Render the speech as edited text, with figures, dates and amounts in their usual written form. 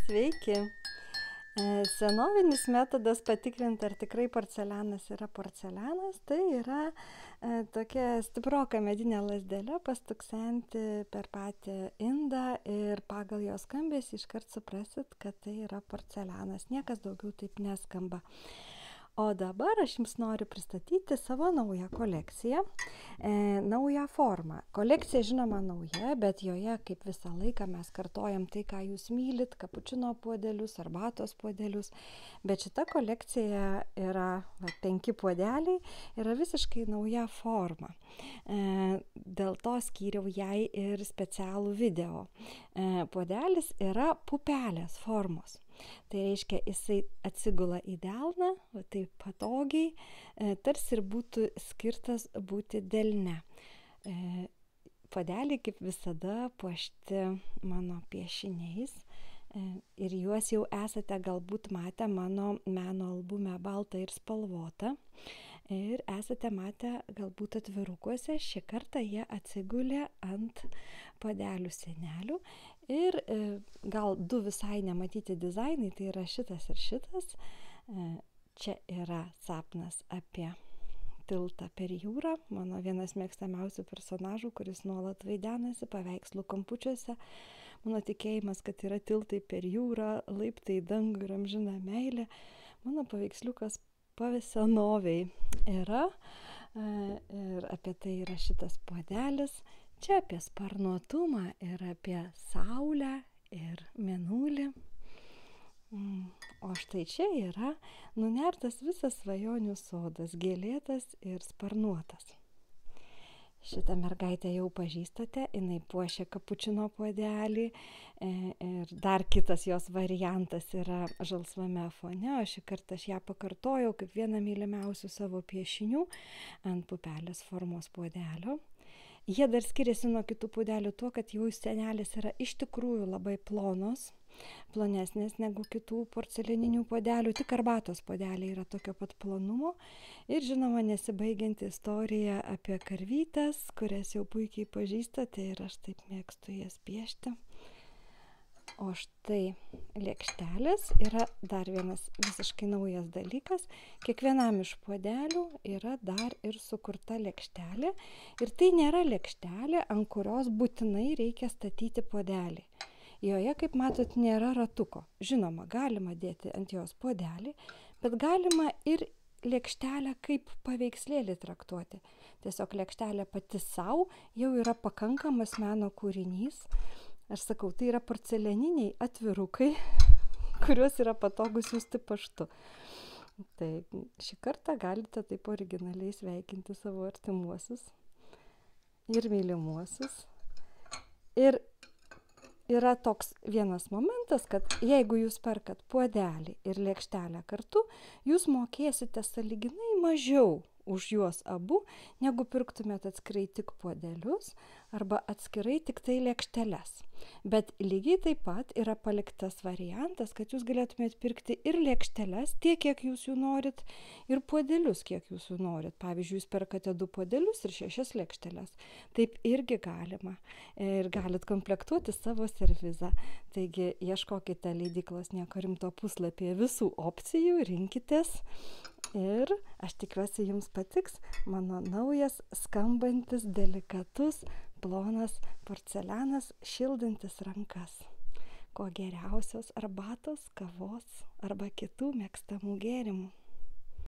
Sveiki. Senovinis metodas patikrinti, ar tikrai porcelianas yra porcelianas, tai yra tokia stiproka medinė lazdelė pastuksenti per patį indą ir pagal jo skambesį iškart suprasit, kad tai yra porcelianas. Niekas daugiau taip neskamba. O dabar aš jums noriu pristatyti savo naują kolekciją, naują formą. Kolekcija žinoma nauja, bet joje kaip visą laiką mes kartojam tai, ką jūs mylit, kapučino puodelius, arbatos puodelius. Bet šita kolekcija yra 5 puodeliai, yra visiškai nauja forma. Dėl to skyriau jai ir specialų video. Puodelis yra pupelės formos. Tai reiškia, jisai atsigula į delną, taip patogiai, tarsi ir būtų skirtas būti delne. Puodeliai kaip visada puošti mano piešiniais ir juos jau esate galbūt matę mano meno albume Balta ir spalvota. Ir esate matę galbūt atvirukuose, šį kartą jie atsigulė ant puodelių sienelių. Ir gal 2 visai nematyti dizainai, tai yra šitas ir šitas. Čia yra sapnas apie tiltą per jūrą, mano vienas mėgstamiausių personažų, kuris nuolat vaidenasi paveikslų kampučiuose. Mano tikėjimas, kad yra tiltai per jūrą, laiptai į dangų ir amžina meilė. Mano paveiksliukas pavesenoviai yra ir apie tai yra šitas puodelis. Čia apie sparnuotumą ir apie saulę ir mėnulį. O štai čia yra nunertas visas svajonių sodas, gėlėtas ir sparnuotas. Šitą mergaitę jau pažįstate, jinai puošia kapučino puodelį ir dar kitas jos variantas yra žalsvame fone, o šį kartą aš ją pakartojau kaip vieną mylimiausių savo piešinių ant pupelės formos puodelio. Jie dar skiriasi nuo kitų puodelių tuo, kad jų sienelės yra iš tikrųjų labai plonos, plonesnės negu kitų porcelianinių puodelių, tik arbatos puodeliai yra tokio pat plonumo. Ir žinoma, nesibaigianti istorija apie karvytes, kurias jau puikiai pažįstate ir aš taip mėgstu jas piešti. O štai lėkštelės yra dar vienas visiškai naujas dalykas. Kiekvienam iš puodelių yra dar ir sukurta lėkštelė. Ir tai nėra lėkštelė, ant kurios būtinai reikia statyti puodelį. Joje, kaip matot, nėra ratuko. Žinoma, galima dėti ant jos puodelį, bet galima ir lėkštelę kaip paveikslėlį traktuoti. Tiesiog lėkštelė pati savo jau yra pakankamas meno kūrinys. Aš sakau, tai yra porcelianiniai atvirukai, kuriuos yra patogu siųsti paštu. Tai šį kartą galite taip originaliai sveikinti savo artimuosius ir mylimuosius. Ir yra toks vienas momentas, kad jeigu jūs perkat puodelį ir lėkštelę kartu, jūs mokėsite sąlyginai mažiau už juos abu, negu pirktumėt atskirai tik puodelius arba atskirai tik tai lėkšteles. Bet lygiai taip pat yra paliktas variantas, kad jūs galėtumėt pirkti ir lėkšteles tiek, kiek jūs jų norit, ir puodelius, kiek jūs jų norit. Pavyzdžiui, jūs perkate 2 puodelius ir 6 lėkšteles. Taip irgi galima. Ir galit komplektuoti savo servizą. Taigi, ieškokite leidyklos Nieko rimto puslapyje visų opcijų, rinkitės. Ir aš tikiuosi, jums patiks mano naujas, skambantis, delikatus, plonas porcelianas, šildantis rankas. Kuo geriausios arbatos, kavos arba kitų mėgstamų gėrimų.